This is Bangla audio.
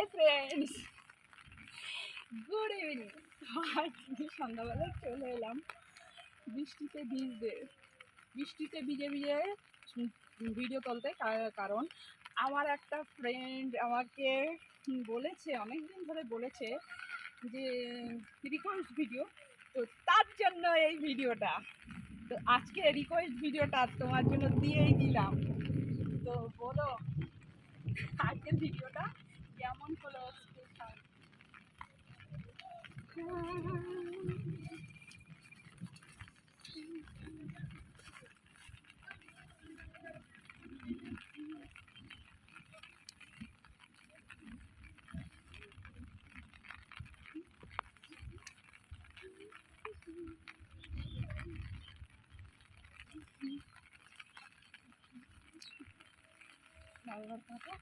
Hi friends, good evening. আজকে সন্ধ্যাবেলায় চলে এলাম বৃষ্টিতে বৃষ্টিতে ভিজে ভিজে ভিডিও তুলতে। কারণ আমার একটা ফ্রেন্ড আমাকে বলেছে, অনেক দিন ধরে বলেছে যে রিকোয়েস্ট ভিডিও, তো তার জন্য এই ভিডিওটা। তো আজকে রিকোয়েস্ট ভিডিওটা তোমার জন্য দিয়েই দিলাম। তো বলো আজকের ভিডিওটা কেমন হলো? ভালো কথা।